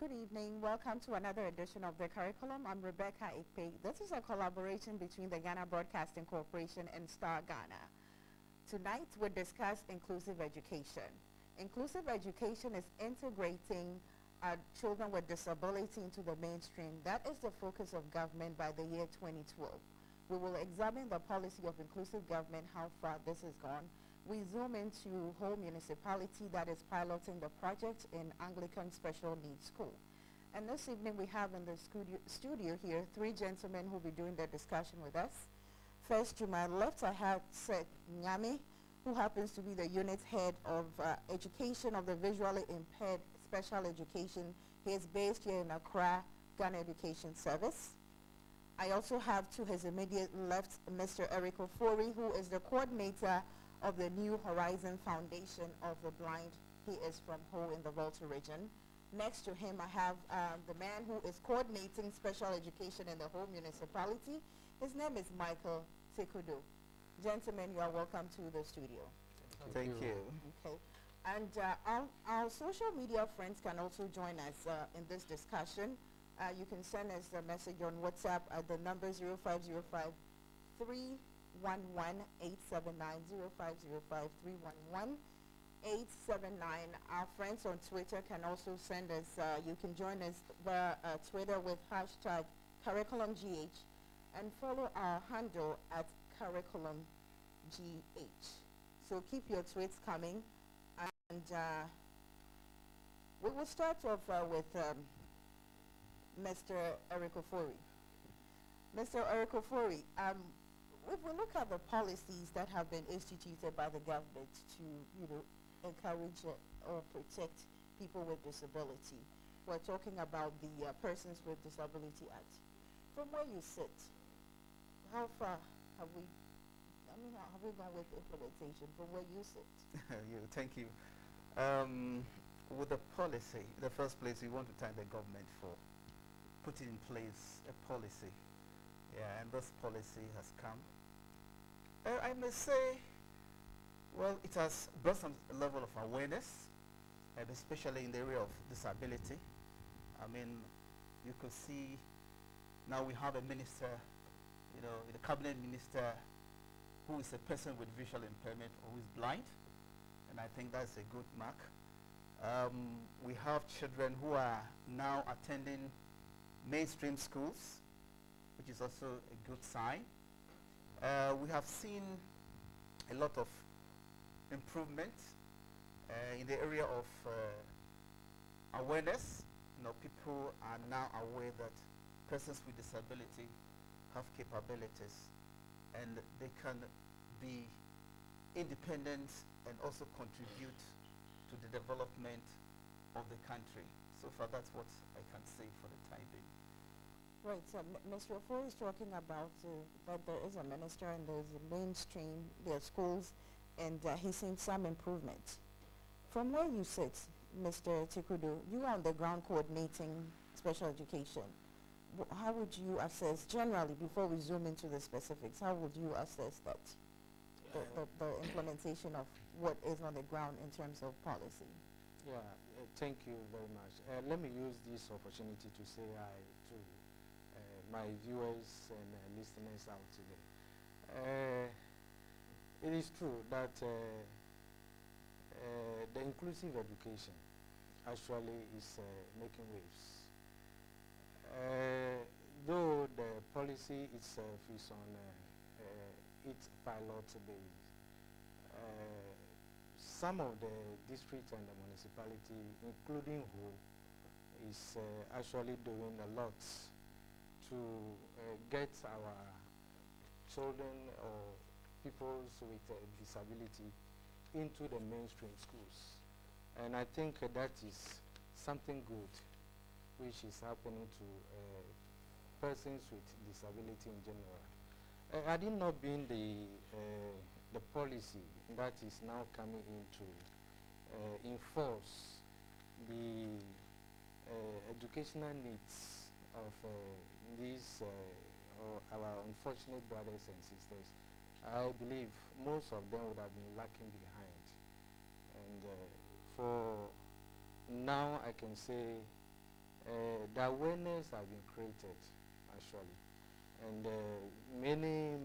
Good evening. Welcome to another edition of The Curriculum. I'm Rebecca Ikpe. This is a collaboration between the Ghana Broadcasting Corporation and Star Ghana. Tonight, we discuss inclusive education. Inclusive education is integrating children with disability into the mainstream. That is the focus of government by the year 2012. We will examine the policy of inclusive government, how far this has gone. We zoom into Ho Municipality that is piloting the project in Anglican Special Needs School. And this evening we have in the studio here three gentlemen who will be doing the discussion with us. First, to my left, I have Seth Nyame, who happens to be the unit head of education of the visually impaired special education. He is based here in Accra, Ghana Education Service. I also have to his immediate left Mr. Ofori, who is the coordinator of the New Horizon Foundation of the Blind. He is from Ho in the Volta region. Next to him, I have the man who is coordinating special education in the Ho Municipality. His name is Michael Tsikudo. Gentlemen, you are welcome to the studio. Thank you. Okay. And our social media friends can also join us in this discussion. You can send us a message on WhatsApp at the number 0505 311-879, 0505-311-879. Our friends on Twitter can also send us, you can join us via Twitter with hashtag CurriculumGH and follow our handle at CurriculumGH. So keep your tweets coming, and we will start off with Mr. Ofori. Mr. Ofori, if we look at the policies that have been instituted by the government to, encourage or protect people with disability, we're talking about the Persons with Disability Act. From where you sit, how far have we gone with implementation from where you sit? Thank you. With the policy, the first place, we want to thank the government for putting in place a policy. Yeah, and this policy has come. I may say, well, it has brought some level of awareness, and especially in the area of disability. I mean, you could see now we have a minister, the cabinet minister, who is a person with visual impairment or who is blind, and I think that's a good mark. We have children who are now attending mainstream schools, which is also a good sign. We have seen a lot of improvement in the area of awareness. People are now aware that persons with disability have capabilities and they can be independent and also contribute to the development of the country. So far, that's what I can say for the time being. Right, so Mr. Ofori is talking about that there is a minister and there's a mainstream, there are schools, and he's seen some improvement. From where you sit, Mr. Tsikudo, you are on the ground coordinating special education. How would you assess, generally, before we zoom into the specifics, how would you assess that, the implementation of what is on the ground in terms of policy? Yeah, thank you very much. Let me use this opportunity to say hi to my viewers and listeners out today. It is true that the inclusive education actually is making waves. Though the policy itself is on its pilot base, some of the districts and the municipality, including Ho, is actually doing a lot to get our children or people with disability into the mainstream schools. And I think that is something good which is happening to persons with disability in general. Had it not been the policy that is now coming in to enforce the educational needs of these our unfortunate brothers and sisters, I believe most of them would have been lacking behind. And for now, I can say the awareness has been created, actually, and many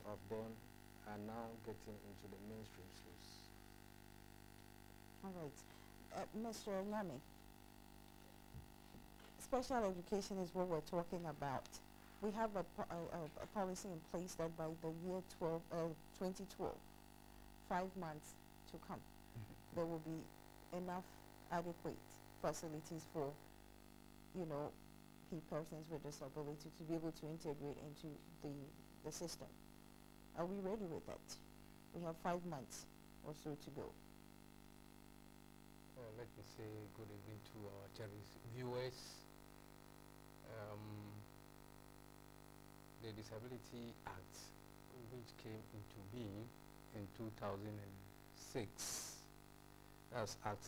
of them are now getting into the mainstream schools. All right. Mr. Nyame, special education is what we're talking about. We have a policy in place that by the year 2012, 5 months to come, there will be enough adequate facilities for, persons with disability to be able to integrate into the system. Are we ready with that? We have 5 months or so to go. Let me say good evening to our cherished viewers. The Disability Act, which came into being in 2006, that's Act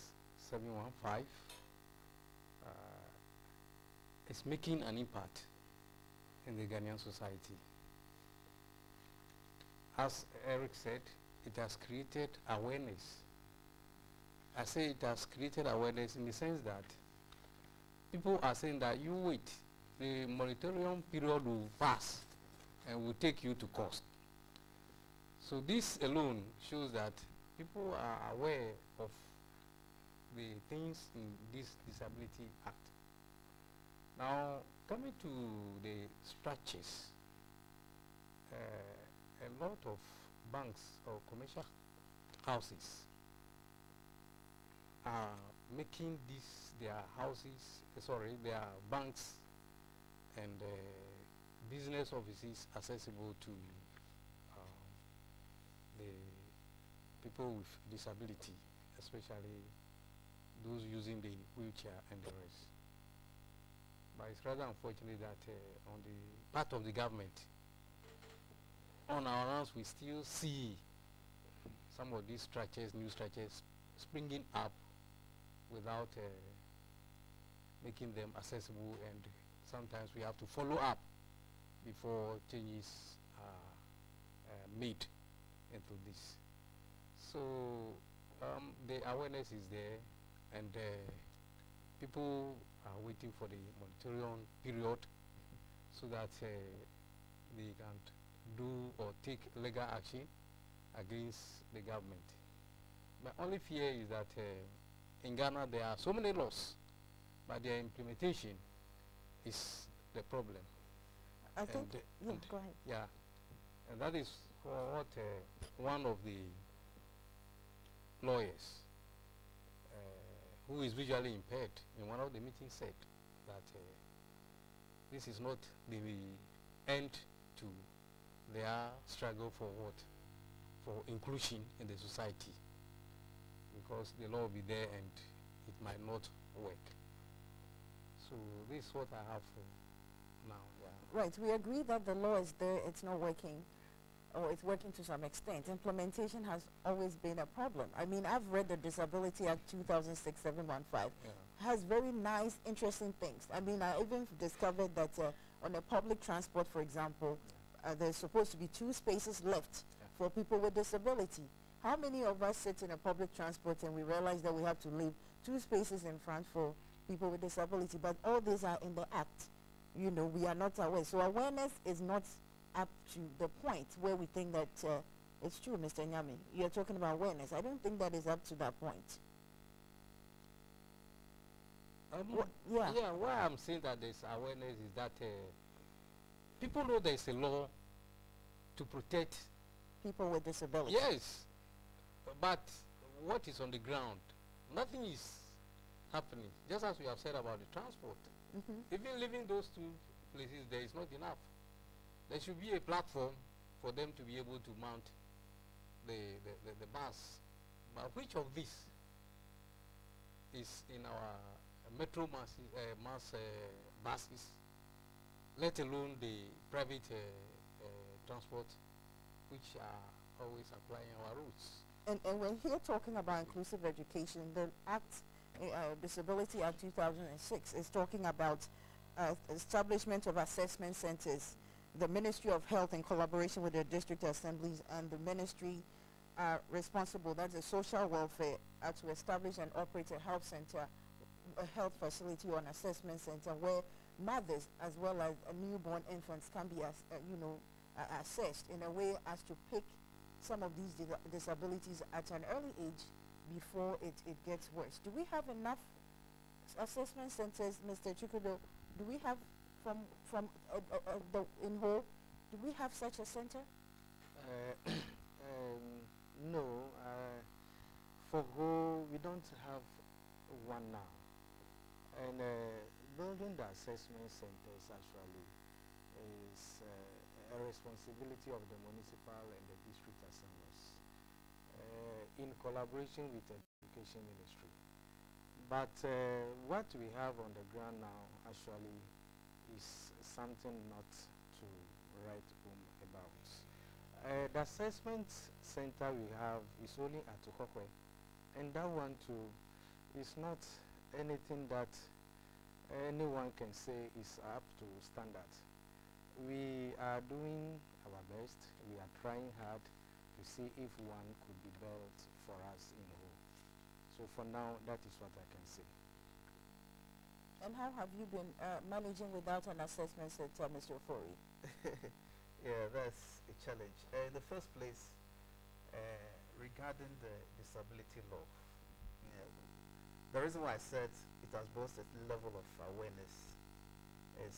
715, is making an impact in the Ghanaian society. As Eric said, it has created awareness. I say it has created awareness in the sense that people are saying that you wait, the moratorium period will pass and will take you to court. So this alone shows that people are aware of the things in this Disability Act. Now, coming to the structures, a lot of banks or commercial houses are making their houses, their banks and business offices accessible to the people with disability, especially those using the wheelchair and the rest. But it's rather unfortunate that on the part of the government, on our hands, we still see some of these structures, new structures, springing up without making them accessible, and sometimes we have to follow up before changes are made into this. So the awareness is there, and people are waiting for the moratorium period so that they can do or take legal action against the government. My only fear is that in Ghana there are so many laws, but their implementation is the problem. I think, go ahead. Yeah, and that is what one of the lawyers who is visually impaired in one of the meetings said, that this is not the end to their struggle for what? For inclusion in the society, because the law will be there and it might not work. So this is what I have for now. Yeah. Right, we agree that the law is there, it's not working, or it's working to some extent. Implementation has always been a problem. I mean, I've read the Disability Act 2006-715. Has very nice, interesting things. I mean, I even discovered that on a public transport, for example, there's supposed to be 2 spaces left for people with disability. How many of us sit in a public transport and we realize that we have to leave 2 spaces in front for people with disability? But all these are in the act. You know, we are not aware. So awareness is not up to the point where we think that it's true, Mr. Nyame. You're talking about awareness. I don't think that is up to that point. Why I'm saying that there's awareness is that people know there's a law to protect people with disability. Yes, but what is on the ground? Nothing is happening. Just as we have said about the transport. Even leaving those 2 places, there is not enough. There should be a platform for them to be able to mount the bus. But which of these is in our metro mass buses, let alone the private transport, which are always applying our routes? And we're here talking about inclusive education. The Act, Disability Act 2006, is talking about establishment of assessment centers. The Ministry of Health, in collaboration with the district assemblies and the ministry, are responsible, that's the social welfare, to establish and operate a health center a health facility or an assessment center where mothers as well as newborn infants can be assessed in a way as to pick some of these disabilities at an early age before it gets worse. Do we have enough assessment centers, Mr. Tsikudo? Do we have in Ho, do we have such a center? No, for Ho, we don't have one now. And building the assessment centers actually is a responsibility of the municipal and the district assemblies in collaboration with the education ministry. But what we have on the ground now actually is something not to write home about. The assessment center we have is only at Ofori, and that one too is not anything that anyone can say is up to standard. We are doing our best. We are trying hard to see if one could be built for us in Ho. So for now, that is what I can say. And how have you been managing without an assessment center, Mr. Ofori? Yeah, that's a challenge. In the first place, regarding the disability law, the reason why I said it has both a level of awareness is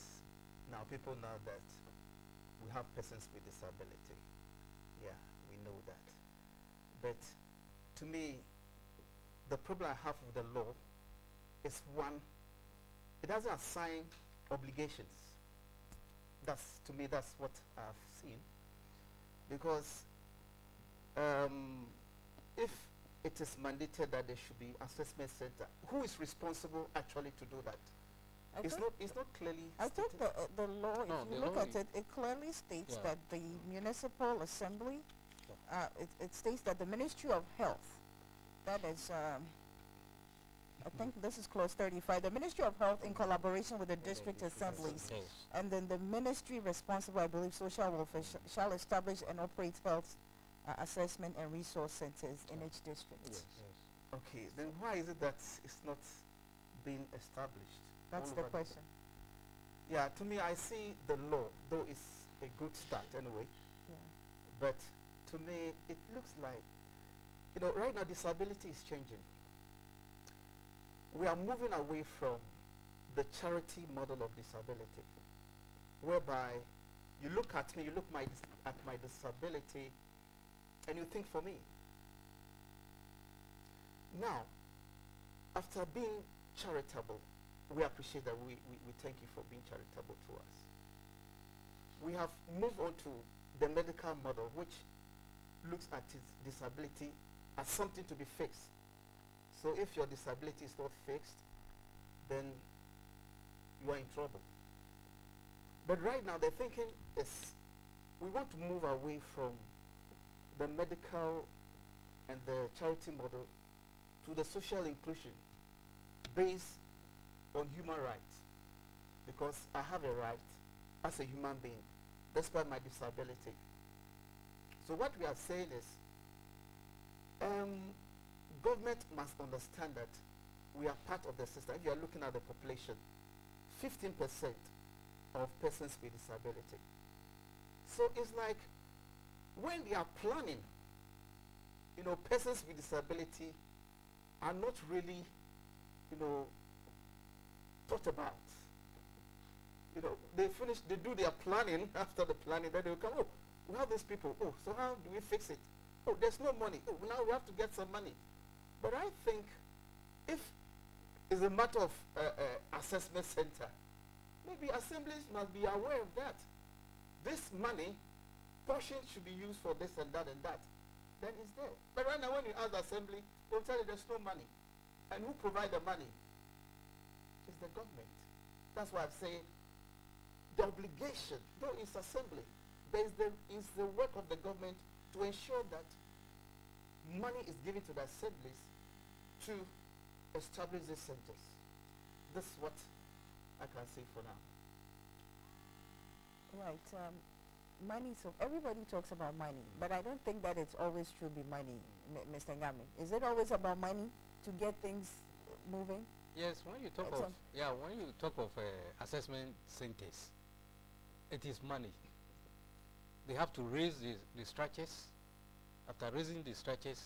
now people know that we have persons with disability. Yeah, we know that. But to me, the problem I have with the law is one, it doesn't assign obligations. To me, that's what I've seen. Because if it is mandated that there should be assessment center, who is responsible actually to do that? It's not clearly I stated. think the law, No, if you the look law at it, it clearly states Yeah. that the municipal assembly, it states that the Ministry of Health, that is, I think this is clause 35, the Ministry of Health in collaboration with the district assemblies, Yes. and then the ministry responsible, I believe, social welfare shall establish and operate health assessment and resource centers in each district. Yes. Okay, then why is it that it's not being established? That's all the over question. Yeah, to me, I see the law, though it's a good start anyway, Yeah. but to me, it looks like, right now disability is changing. We are moving away from the charity model of disability, whereby you look at me, you look at my disability, and you think for me. Now, after being charitable, we appreciate that we thank you for being charitable to us. We have moved on to the medical model, which looks at disability as something to be fixed. So if your disability is not fixed, then you are in trouble. But right now, the thinking is we want to move away from the medical and the charity model to the social inclusion based on human rights. Because I have a right as a human being, despite my disability. So what we are saying is, government must understand that we are part of the system. If you are looking at the population, 15% of persons with disability. So it's like when they are planning, persons with disability are not really, thought about. They do their planning. After the planning, then they will come, we have these people. So how do we fix it? There's no money. Now we have to get some money. But I think if it's a matter of assessment center, maybe assemblies must be aware of that. This money, portion should be used for this and that and that. Then it's there. But right now when you ask the assembly, they'll tell you there's no money. And who provide the money? It's the government. That's why I'm saying the obligation, though it's assembly, but it's the work of the government to ensure that money is given to the assemblies to establish these centers. This is what I can say for now. Right. Money, so everybody talks about money, but I don't think that it's always truly money, Mr. Nyame. Is it always about money to get things moving? Yes, when you talk of assessment centers, it is money. They have to raise the structures. After raising the structures,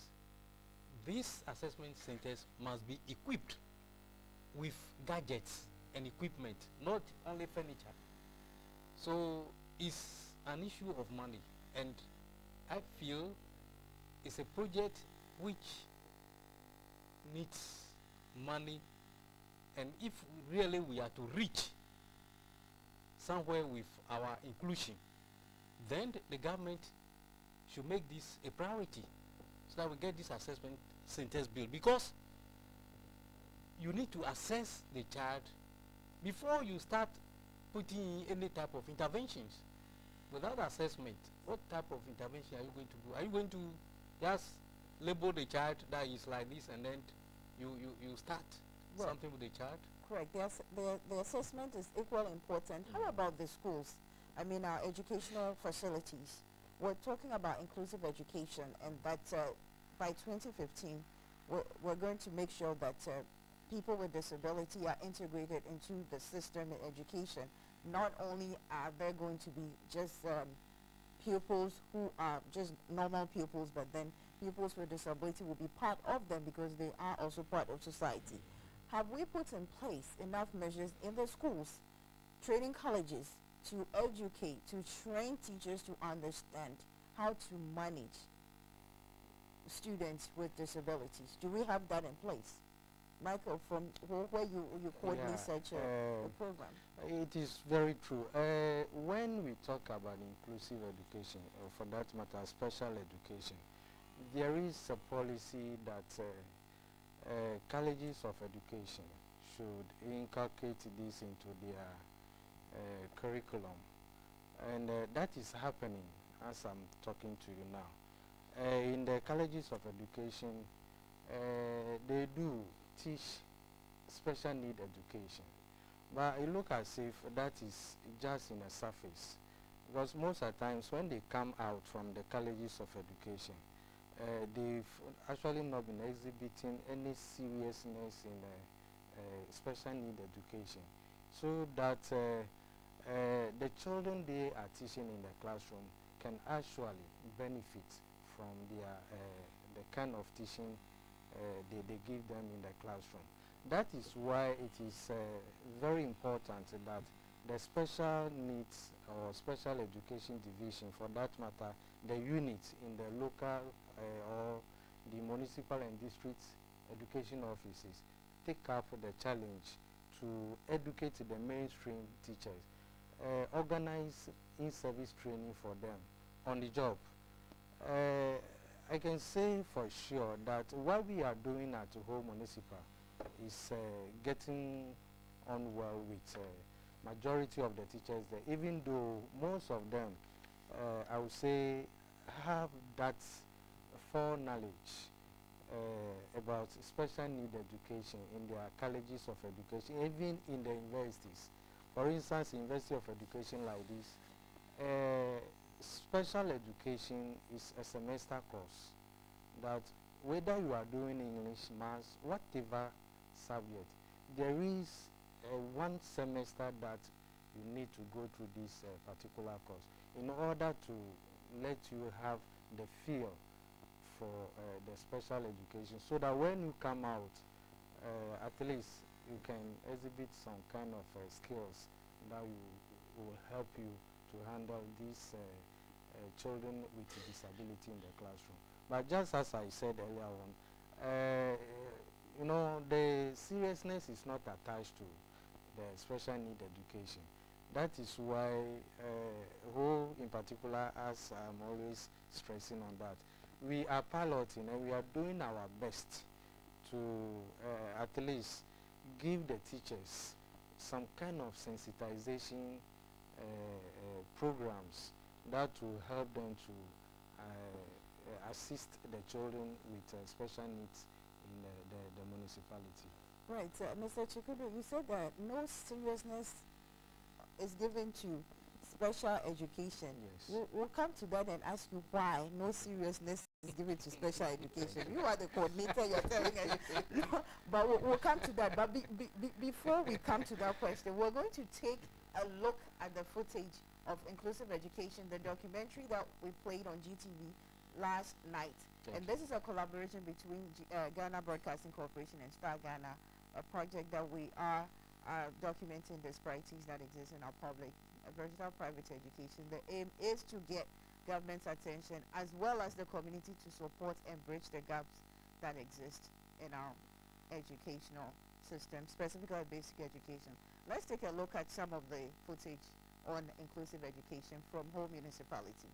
these assessment centers must be equipped with gadgets and equipment, not only furniture. So it's an issue of money, and I feel it's a project which needs money, and if really we are to reach somewhere with our inclusion, then the government should make this a priority so that we get this assessment centers built, because you need to assess the child before you start putting in any type of interventions. Without assessment, what type of intervention are you going to do? Are you going to just label the child that is like this, and then you start something with the child? Correct. The assessment is equally important. How about the schools? I mean, our educational facilities. We're talking about inclusive education, and that by 2015, we're going to make sure that people with disability are integrated into the system in education. Not only are there going to be just pupils who are just normal pupils, but then pupils with disability will be part of them because they are also part of society. Have we put in place enough measures in the schools, training colleges, to educate, to train teachers to understand how to manage students with disabilities? Do we have that in place? Michael, from where you coordinate such a program? It is very true. When we talk about inclusive education, or for that matter, special education, there is a policy that colleges of education should inculcate this into their curriculum, and that is happening as I'm talking to you now. In the colleges of education, they do teach special need education, but it looks as if that is just in the surface, because most of the times when they come out from the colleges of education, they've actually not been exhibiting any seriousness in special need education, so that the children they are teaching in the classroom can actually benefit from their the kind of teaching they give them in the classroom. That is why it is very important that the special needs or special education division, for that matter, the units in the local or the municipal and district education offices, take up the challenge to educate the mainstream teachers, organize in-service training for them on the job. I can say for sure that what we are doing at Ho Municipal is getting on well with majority of the teachers there, even though most of them, I would say, have that foreknowledge about special need education in their colleges of education, even in the universities. For instance, University of Education like this, special education is a semester course that whether you are doing English, Maths, whatever subject, there is one semester that you need to go through this particular course in order to let you have the feel for the special education, so that when you come out, at least you can exhibit some kind of skills that will help you to handle these children with disability in the classroom. But just as I said earlier on, you know, the seriousness is not attached to the special need education. That is why who in particular, as I'm always stressing on that, we are piloting and we are doing our best to at least give the teachers some kind of sensitization programs that will help them to assist the children with special needs in the municipality. Right. Mr. Tsikudo, you said that no seriousness is given to special education. Yes. We'll come to that and ask you why no seriousness give it to special education. You are the coordinator, you're telling us. No, but we'll come to that. But before we come to that question, we're going to take a look at the footage of inclusive education, the documentary that we played on GTV last night. And this is a collaboration between Ghana Broadcasting Corporation and Star Ghana, a project that we are documenting disparities that exist in our public versatile private education. The aim is to get government's attention as well as the community to support and bridge the gaps that exist in our educational system, specifically basic education. Let's take a look at some of the footage on inclusive education from Ho Municipality.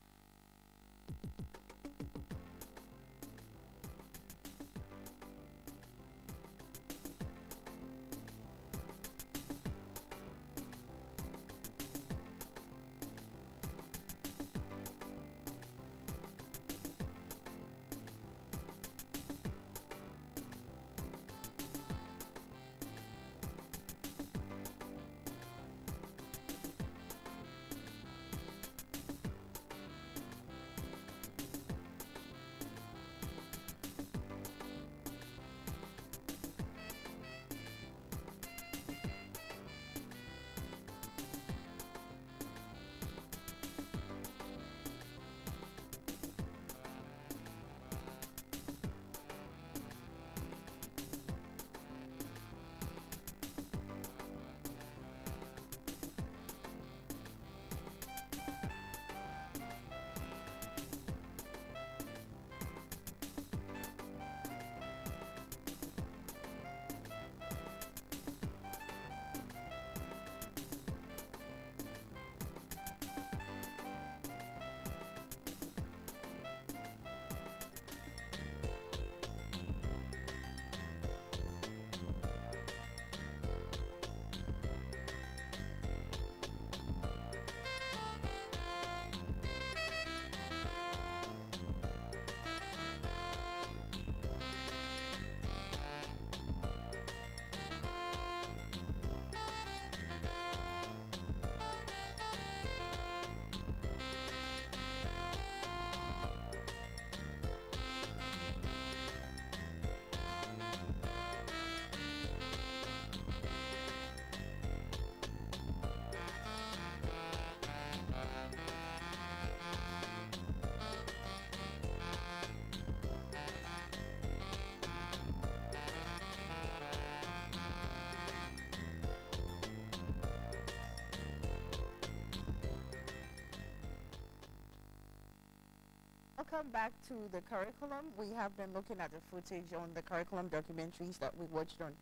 Welcome back to the curriculum. We have been looking at the footage on the curriculum documentaries that we watched on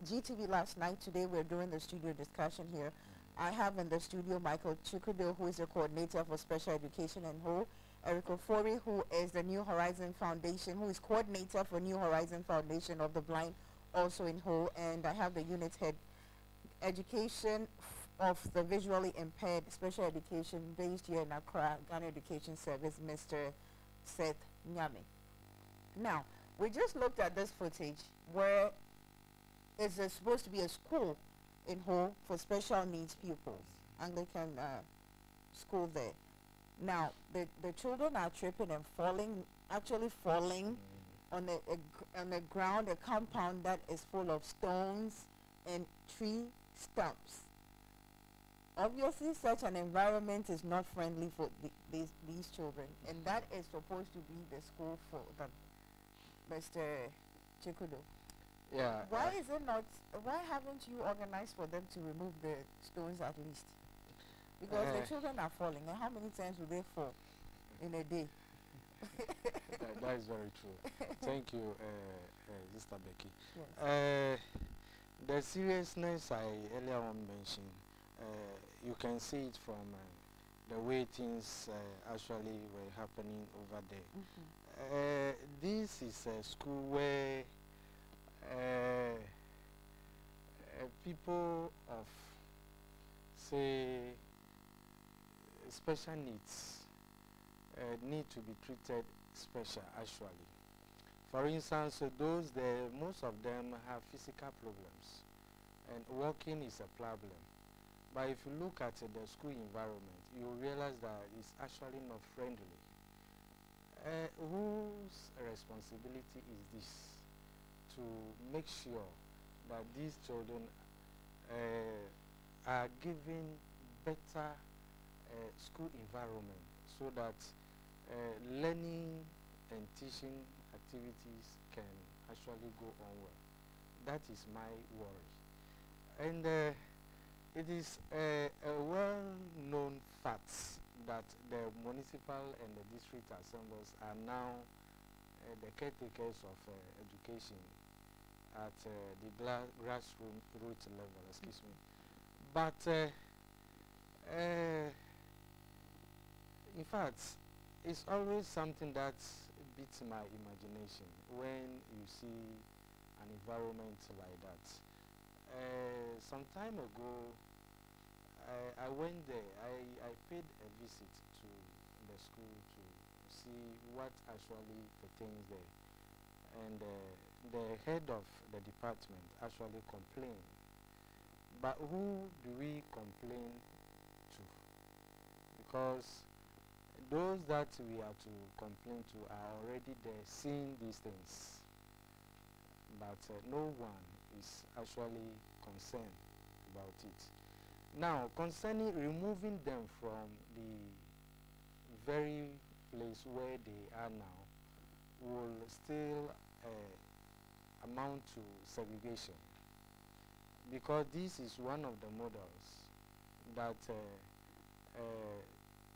GTV last night. Today we're doing the studio discussion here. I have in the studio Michael Tsikudo, who is the coordinator for special education in Ho, Eric Ofori, who is the New Horizon Foundation, who is coordinator for New Horizon Foundation of the Blind, also in Ho, and I have the unit head education of the visually impaired special education based here in Accra, Ghana Education Service, Mr. Seth Nyame. Now, we just looked at this footage where it's supposed to be a school in Ho for special needs pupils, Anglican school there. Now, the children are tripping and falling, actually falling on the ground, a compound that is full of stones and tree stumps. Obviously, such an environment is not friendly for these children, and that is supposed to be the school for them. Mr. Tsikudo. Yeah. Why is it not? Why haven't you organized for them to remove the stones at least? Because the children are falling, and how many times will they fall in a day? That is very true. Thank you, Sister Becky. Yes. The seriousness I earlier on mentioned, you can see it from the way things actually were happening over there. This is a school where people of, say, special needs need to be treated special actually. For instance, those there, most of them have physical problems, and walking is a problem. But if you look at the school environment, you realize that it's actually not friendly. Whose responsibility is this to make sure that these children are given better school environment so that learning and teaching activities can actually go on well? That is my worry. And it is a well-known fact that the municipal and the district assemblies are now the caretakers of education at the grassroots level, excuse me. But in fact, it's always something that beats my imagination when you see an environment like that. Some time ago, I went there. I paid a visit to the school to see what actually pertains there. And the head of the department actually complained. But who do we complain to? Because those that we are to complain to are already there seeing these things. But no one is actually concerned about it. Now, concerning removing them from the very place where they are now will still amount to segregation, because this is one of the models that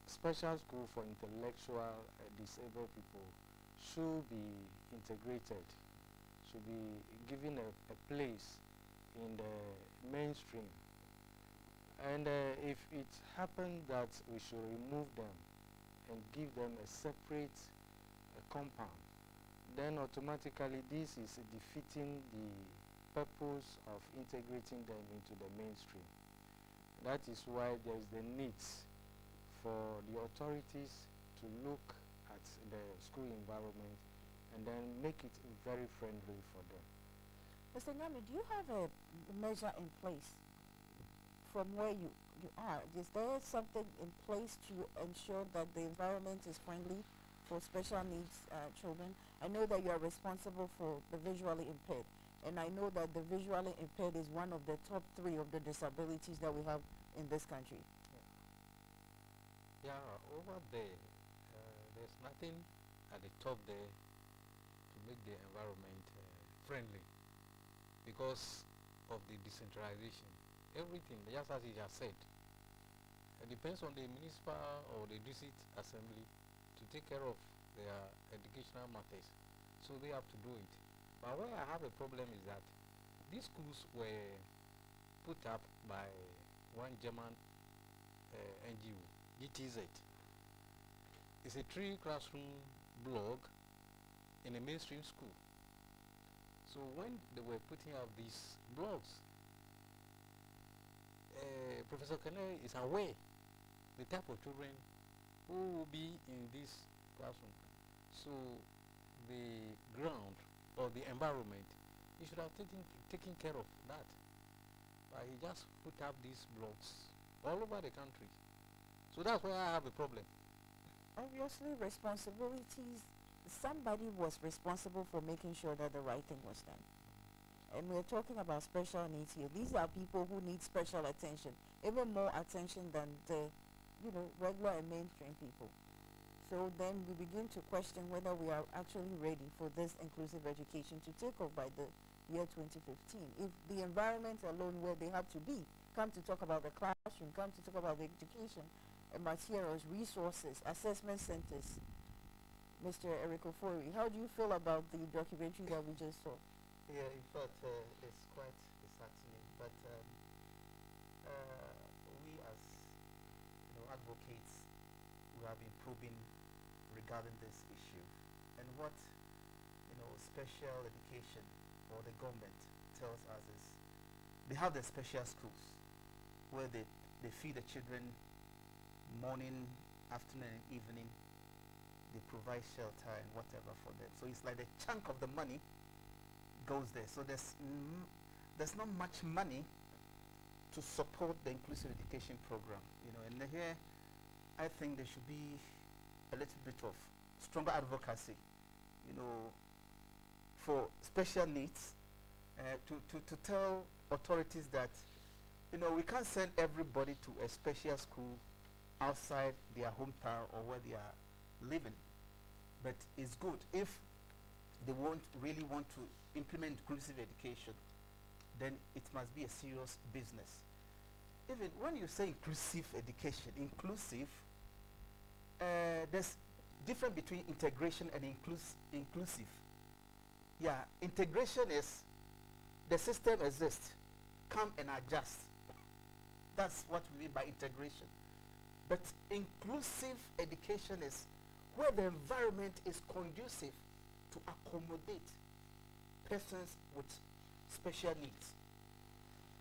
special school for intellectual disabled people should be integrated, should be given a place in the mainstream. And if it happens that we should remove them and give them a separate compound, then automatically this is defeating the purpose of integrating them into the mainstream. That is why there is the need for the authorities to look at the school environment and then make it very friendly for them. Mr. Nyame, do you have a measure in place from where you are? Is there something in place to ensure that the environment is friendly for special needs children? I know that you are responsible for the visually impaired, and I know that the visually impaired is one of the top 3 of the disabilities that we have in this country. Yeah, over there, there's nothing at the top there to make the environment friendly because of the decentralization. Everything, just as he has said, it depends on the municipal or the district assembly to take care of their educational matters. So they have to do it. But where I have a problem is that these schools were put up by one German NGO, GTZ. It's a 3-classroom block in a mainstream school. So when they were putting up these blocks, Professor Kene is aware the type of children who will be in this classroom. So the ground or the environment, he should have taken care of that. But he just put up these blocks all over the country. So that's where I have a problem. Obviously, responsibilities, somebody was responsible for making sure that the right thing was done. And we're talking about special needs here. These are people who need special attention, even more attention than the, regular and mainstream people. So then we begin to question whether we are actually ready for this inclusive education to take off by the year 2015. If the environment alone where they have to be, come to talk about the classroom, come to talk about the education, materials, resources, assessment centers. Mr. Eric Ofori, how do you feel about the documentary that we just saw? Yeah, in fact, it's quite disheartening. But we as advocates, we have been probing regarding this issue, and what special education or the government tells us is they have the special schools where they feed the children morning, afternoon, and evening. They provide shelter and whatever for them. So it's like the chunk of the money goes there. So there's not much money to support the inclusive education program, and here I think there should be a little bit of stronger advocacy, you know, for special needs, to tell authorities that, you know, we can't send everybody to a special school outside their hometown or where they are living. But it's good if they really want to implement inclusive education, then it must be a serious business. Even when you say inclusive education, inclusive, there's difference between integration and inclusive. Yeah, integration is the system exists, come and adjust. That's what we mean by integration. But inclusive education is where the environment is conducive to accommodate persons with special needs.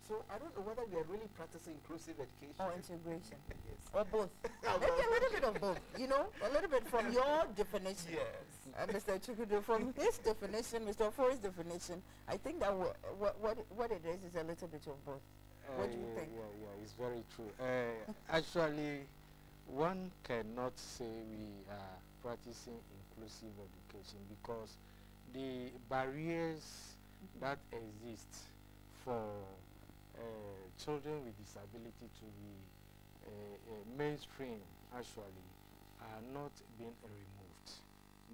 So I don't know whether we are really practicing inclusive education. Or integration. Yes. Or both. Maybe a little bit of both, you know, a little bit from your definition. Yes. Mr. Tsikudo, from his definition, Mr. Ofori's definition, I think that what it is a little bit of both. What do you think? Yeah, it's very true. Actually, one cannot say we are practicing inclusive education because the barriers that exist for children with disability to be mainstream actually are not being removed.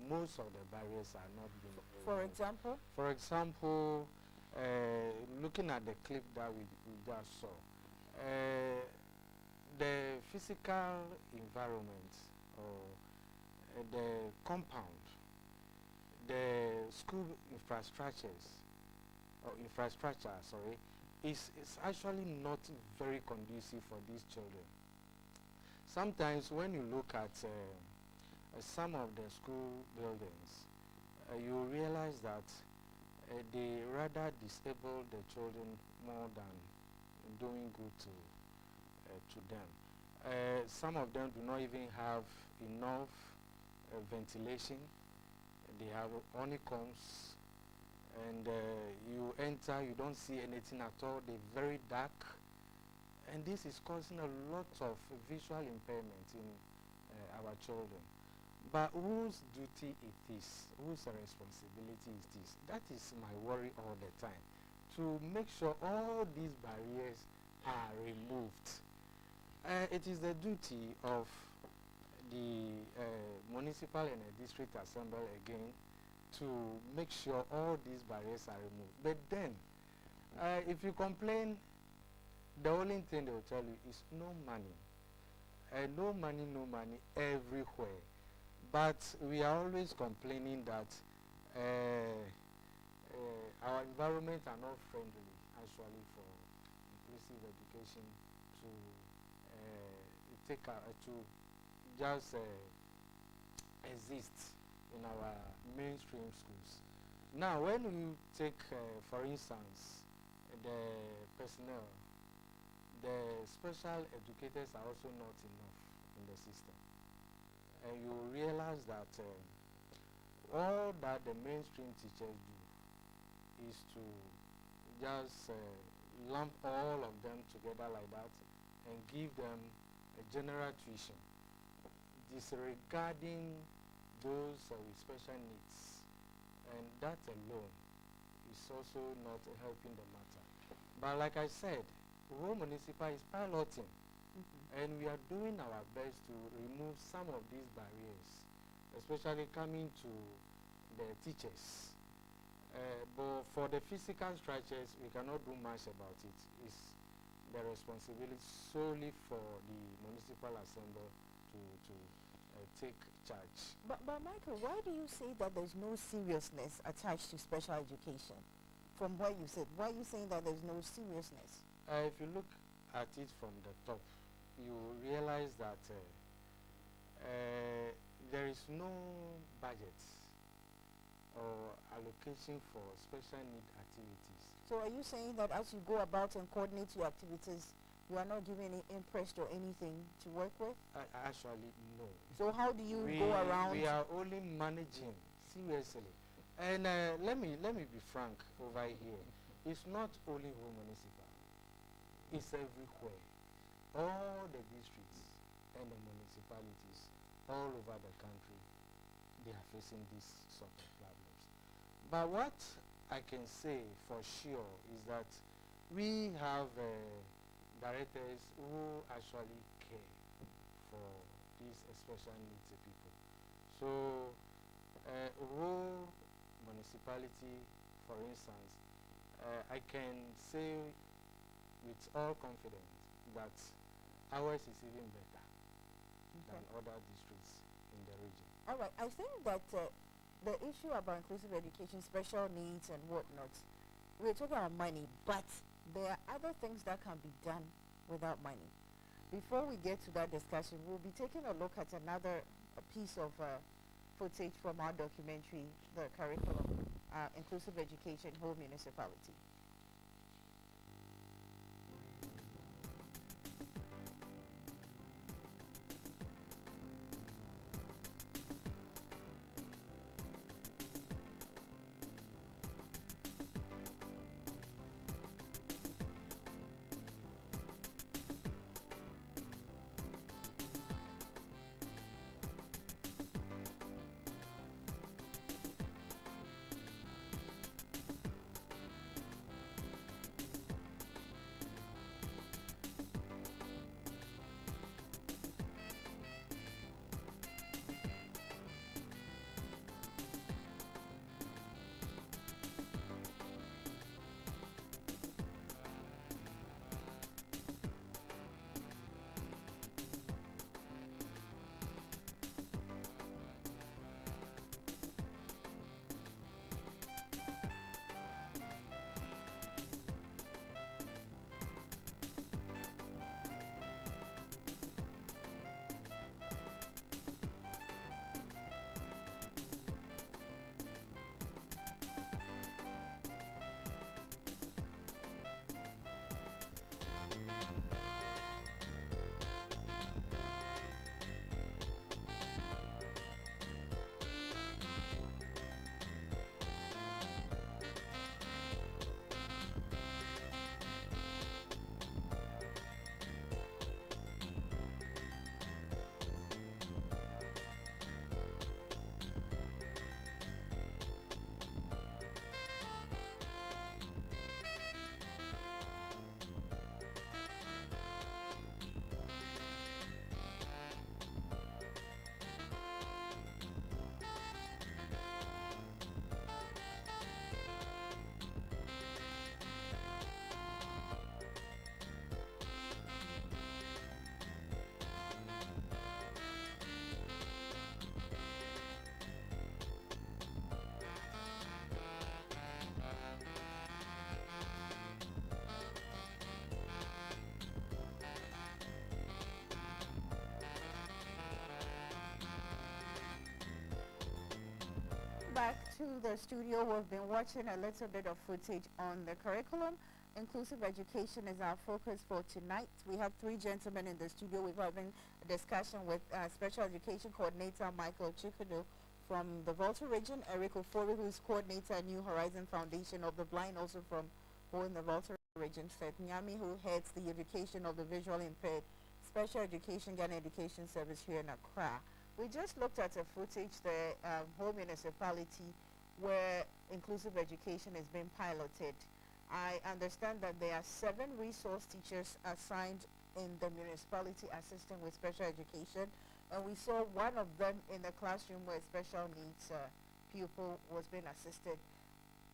Most of the barriers are not being removed. For example? For example, looking at the clip that we just saw, the physical environment or the compound, the school infrastructure, is actually not very conducive for these children. Sometimes when you look at some of the school buildings, you realize that they rather disable the children more than doing good to them. Some of them do not even have enough ventilation. They have honeycombs, and you enter, you don't see anything at all. They're very dark, and this is causing a lot of visual impairment in our children. But whose duty it is, whose responsibility is this? That is my worry all the time, to make sure all these barriers are removed. It is the duty of the municipal and district assembly again to make sure all these barriers are removed. But then, if you complain, the only thing they will tell you is no money. No money everywhere. But we are always complaining that our environment are not friendly actually for inclusive education to to just exist in our mainstream schools. Now, when you take, for instance, the personnel, the special educators are also not enough in the system. And you realize that all that the mainstream teachers do is to just lump all of them together like that and give them a general tuition, disregarding those with special needs. And that alone is also not helping the matter. But like I said, Ho Municipality is piloting. And we are doing our best to remove some of these barriers, especially coming to the teachers. But for the physical structures, we cannot do much about it. It's the responsibility solely for the municipal assembly to take charge. But Michael, why do you say that there's no seriousness attached to special education? From what you said, why are you saying that there's no seriousness? If you look at it from the top, you realize that there is no budget or allocation for special need activities. So are you saying that as you go about and coordinate your activities, you are not giving any interest or anything to work with? Actually, no. So how do you go around? We are only managing, seriously. And let me be frank over here. It's not only Ho Municipal. It's everywhere. All the districts and the municipalities all over the country, they are facing these sort of problems. But what I can say for sure is that we have directors who actually care for these special needs people. So, Ho Municipality, for instance, I can say with all confidence that ours is even better than other districts in the region. All right, I think that the issue about inclusive education, special needs and whatnot, we're talking about money, but there are other things that can be done without money. Before we get to that discussion, we'll be taking a look at another piece of footage from our documentary, the curriculum, Inclusive Education, Ho Municipality. Back to the studio, we've been watching a little bit of footage on the curriculum. Inclusive education is our focus for tonight. We have three gentlemen in the studio. We're having a discussion with Special Education Coordinator Michael Tsikudo from the Volta region, Eric Ofori, who's Coordinator at New Horizon Foundation of the Blind, also from Ho in the Volta region, Seth Nyame, who heads the education of the visually impaired Special Education Ghana Education Service here in Accra. We just looked at a footage, the Ho Municipality, where inclusive education is being piloted. I understand that there are 7 resource teachers assigned in the municipality assisting with special education, and we saw one of them in the classroom where special needs pupil was being assisted.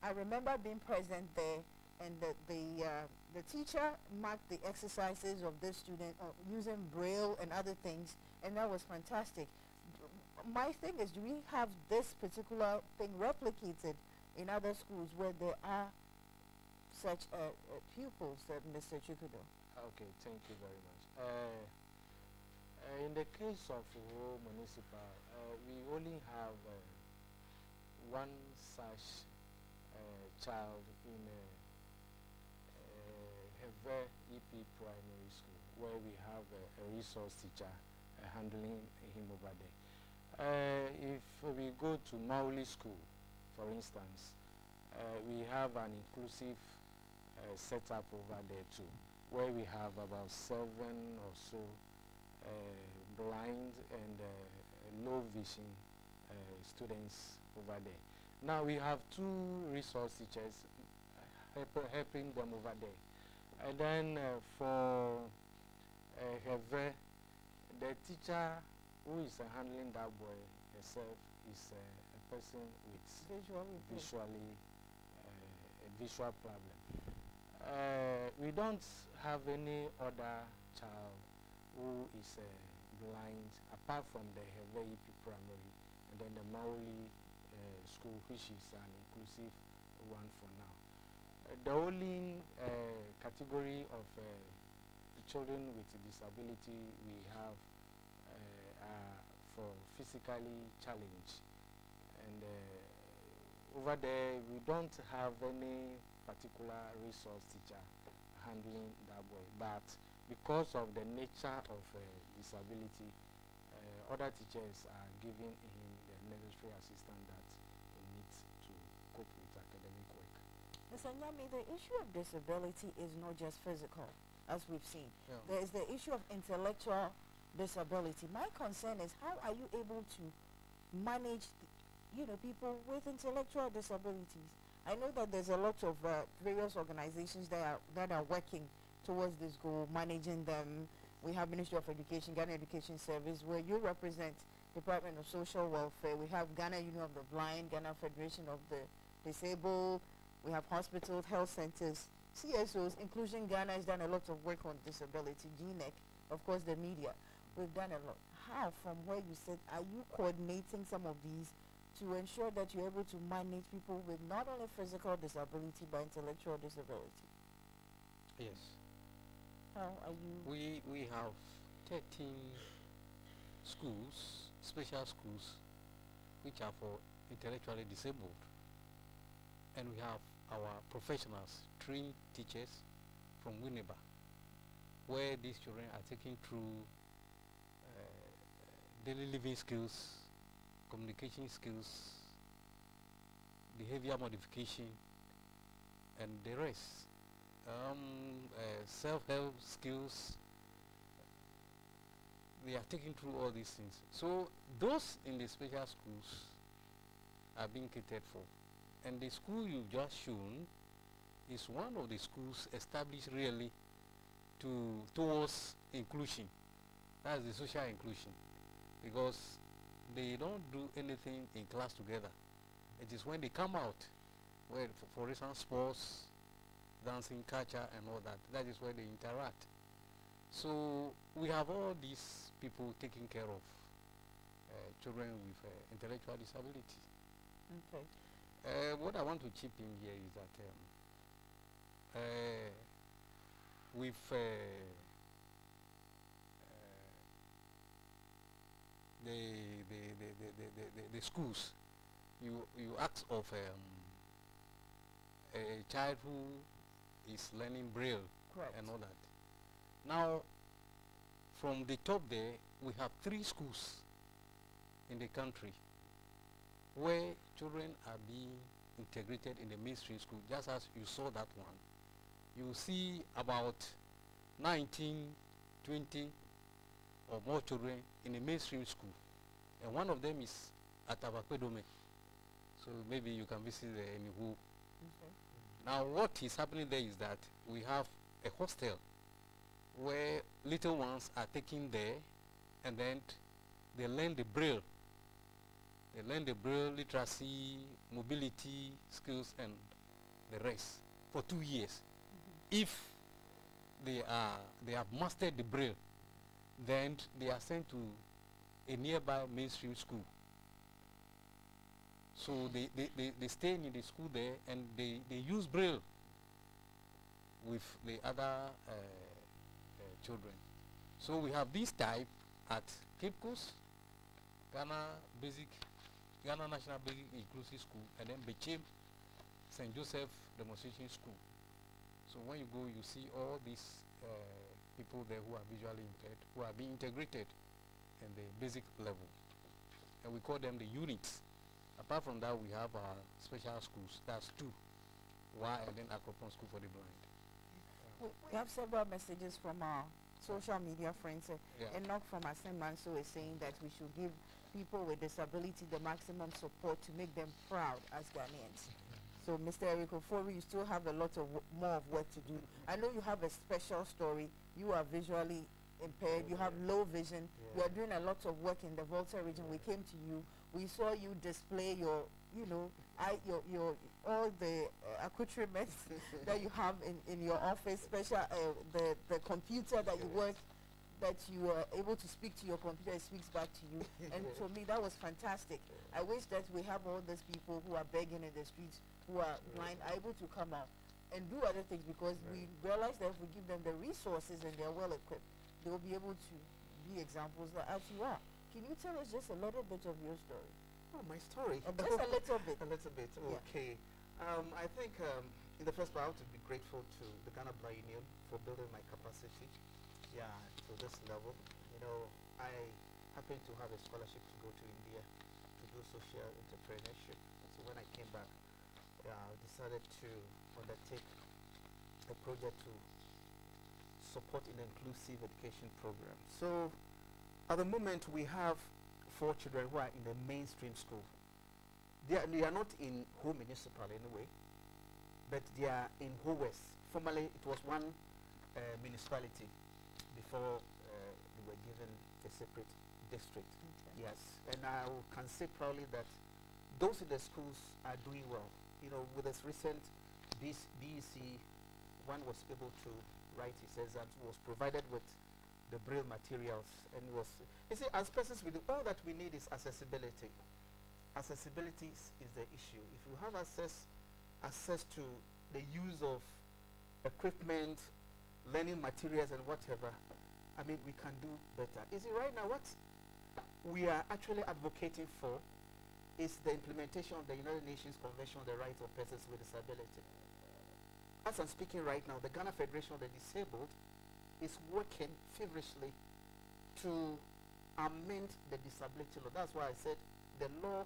I remember being present there, and the teacher marked the exercises of this student using Braille and other things, and that was fantastic. My thing is, do we have this particular thing replicated in other schools where there are such pupils, Mr. Tsikudo? Okay, thank you very much. In the case of Ho Municipal, we only have one such child in Heve EP Primary School, where we have a resource teacher handling him over there. If we go to Mauli School, for instance, we have an inclusive setup over there too, where we have about 7 or so blind and low vision students over there. Now we have 2 resource teachers helping them over there. And then for Heve, the teacher who is handling that boy herself is a person with a visual problem. We don't have any other child who is blind apart from the Heve EP primary and then the Maoli school, which is an inclusive one for now. The only category of children with disability we have are for physically challenged, and over there we don't have any particular resource teacher handling that boy, but because of the nature of disability, other teachers are giving him the necessary assistance that he needs to cope with academic work. Mr. Nyame, the issue of disability is not just physical, as we've seen. Yeah. There is the issue of intellectual disability. My concern is, how are you able to manage, people with intellectual disabilities? I know that there's a lot of various organizations that are working towards this goal, managing them. We have Ministry of Education, Ghana Education Service, where you represent Department of Social Welfare. We have Ghana Union of the Blind, Ghana Federation of the Disabled. We have hospitals, health centers, CSOs. Inclusion Ghana has done a lot of work on disability, GNEC, of course the media. We've done a lot. How, from where you sit, are you coordinating some of these to ensure that you're able to manage people with not only physical disability but intellectual disability? Yes. How are you? We have 13 schools, special schools, which are for intellectually disabled. And we have our professionals, trained teachers from Winneba, where these children are taken through daily living skills, communication skills, behavior modification, and the rest. Self-help skills. They are taking through all these things. So those in the special schools are being catered for. And the school you've just shown is one of the schools established really towards inclusion. That's the social inclusion. Because they don't do anything in class together. It is when they come out, where for instance sports, dancing, culture and all that, that is where they interact. So we have all these people taking care of children with intellectual disability. Okay. What I want to chip in here is that with the schools, you ask of a child who is learning Braille. Correct. And all that. Now, from the top there, we have 3 schools in the country where children are being integrated in the mainstream school, just as you saw that one. You see about 19, 20 or more children in a mainstream school. And one of them is at Abakwedome. So maybe you can visit there in Ihu. Okay. Now what is happening there is that we have a hostel where little ones are taken there and then they learn the Braille. They learn the Braille, literacy, mobility skills and the rest for 2 years. If they have mastered the Braille, then they are sent to a nearby mainstream school. So they stay in the school there and they use Braille with the other children. So we have this type at Cape Coast, Ghana National Basic Inclusive School, and then Bechem St. Joseph Demonstration School. So when you go, you see all these people there who are visually impaired, who are being integrated in the basic level. And we call them the units. Apart from that, we have our special schools. That's 2. And then Akropon School for the Blind. We have several messages from our social media friends. Yeah. Enoch from Asen Manso is saying that we should give people with disability the maximum support to make them proud as Ghanaians. So, Mr. Eric Ofori, you still have a lot of more of work to do. I know you have a special story. You are visually impaired. You have low vision. You are doing a lot of work in the Volta region. We came to you. We saw you display your, your all the accoutrements that you have in your office, special the computer that you work, that you are able to speak to your computer, it speaks back to you. And to me, that was fantastic. I wish that we have all these people who are begging in the streets, who are blind, are able to come out and do other things, because we realize that if we give them the resources and they're well equipped, they'll be able to be examples as you are. Can you tell us just a little bit of your story? Oh, my story? Just a little bit. A little bit, okay. I think in the first place I want to be grateful to the Ghana Blind Union for building my capacity, to this level. You know, I happened to have a scholarship to go to India to do social entrepreneurship. So when I came back, I decided to undertake a project to support an inclusive education program. So at the moment we have 4 children who are in the mainstream school. They are not in Ho Municipality anyway, but they are in Ho West. Formerly it was one municipality before they were given a separate district. Okay. Yes, and I can say proudly that those in the schools are doing well. You know, with this recent BEC, one was able to write his exams, was provided with the Braille materials, and was, you see, as persons with all that we need is accessibility. Accessibility is the issue. If you have access to the use of equipment, learning materials and whatever, I mean, we can do better. You see, right now what we are actually advocating for is the implementation of the United Nations Convention on the Rights of Persons with Disability. As I'm speaking right now, the Ghana Federation of the Disabled is working feverishly to amend the disability law. That's why I said the law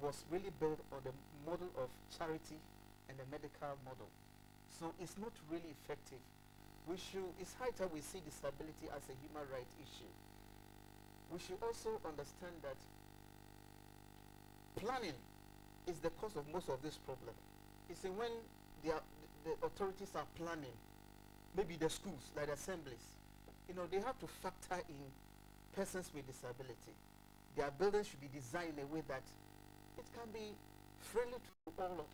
was really built on the model of charity and the medical model. So it's not really effective. It's high time we see disability as a human rights issue. We should also understand that planning is the cause of most of this problem. You see, when the authorities are planning, maybe the schools, like the assemblies, you know, they have to factor in persons with disability. Their buildings should be designed in a way that it can be friendly to all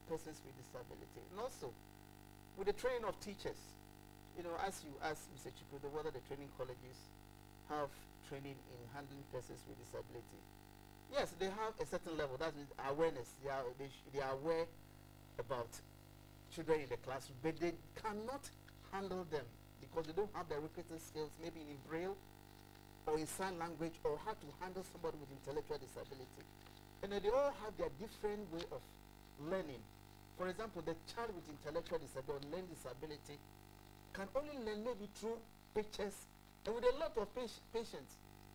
persons with disability. And also, with the training of teachers, you know, as you asked Mr. Tsikudo, whether the training colleges have training in handling persons with disability. Yes, they have a certain level. That means awareness. They are aware about children in the classroom, but they cannot handle them because they don't have the requisite skills, maybe in Braille or in sign language, or how to handle somebody with intellectual disability. And they all have their different way of learning. For example, the child with intellectual disability or learning disability can only learn maybe through pictures and with a lot of patience.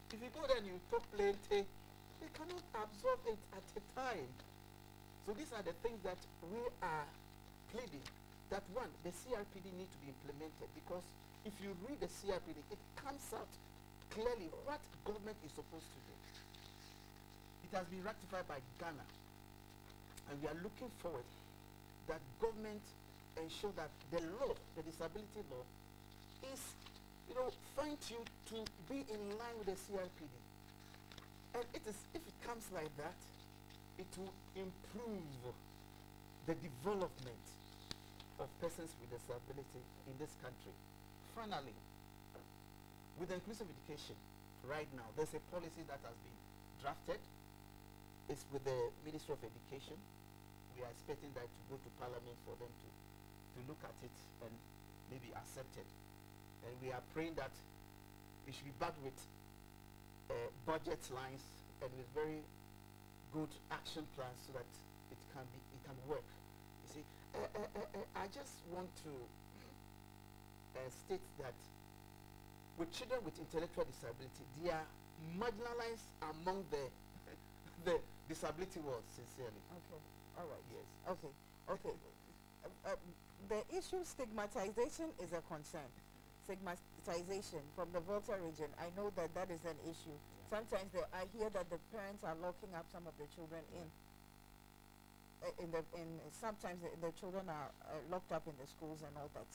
If you go there and you talk plenty, they cannot absorb it at a time. So these are the things that we are pleading, that one, the CRPD need to be implemented, because if you read the CRPD, it comes out clearly what government is supposed to do. It has been ratified by Ghana, and we are looking forward that government ensure that the law, the disability law, is, you know, fine-tuned to be in line with the CRPD. And it is, if it comes like that, it will improve the development of persons with disability in this country. Finally, with inclusive education, right now, there's a policy that has been drafted. It's with the Ministry of Education. We are expecting that to go to Parliament for them to look at it and maybe accept it. And we are praying that it should be backed with budget lines and with very good action plans so that it can work. You see, I just want to state that with children with intellectual disability, they are marginalized among the disability world, sincerely. Okay, all right. Yes. Okay. The issue stigmatization is a concern. stigmatization from the Volta region. I know that that is an issue. Sometimes I hear that the parents are locking up some of the children sometimes the children are locked up in the schools and all that.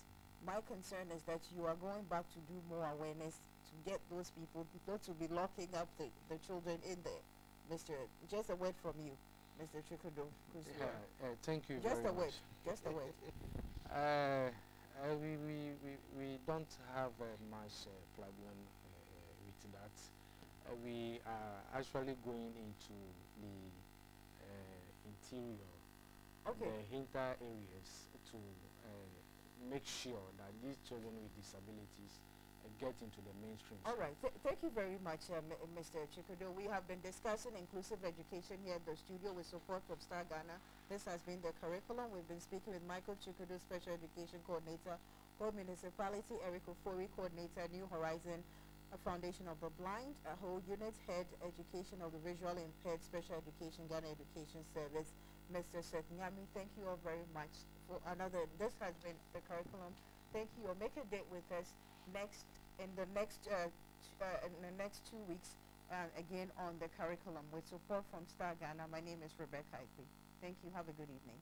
My concern is that you are going back to do more awareness to get those people not to be locking up the children in there. Just a word from you, Mr. Tsikudo. Thank you Just very a word. much. Just a word. We don't have much problem with that. We are actually going into the interior, Okay. the hinter areas to make sure that these children with disabilities get into the mainstream. All right. Thank you very much, Mr. Tsikudo. We have been discussing inclusive education here at the studio with support from Star Ghana. This has been the curriculum. We've been speaking with Michael Tsikudo, Special Education Coordinator, Ho Municipality, Eric Ofori, Coordinator, New Horizon Foundation of the Blind, Ho Unit Head, Education of the Visually Impaired, Special Education, Ghana Education Service, Mr. Seth Nyame. Thank you all very much for this has been the curriculum. Thank you. Make a date with us in the next 2 weeks, again on the curriculum with support from Star Ghana. My name is Rebecca Ipe. Thank you. Have a good evening.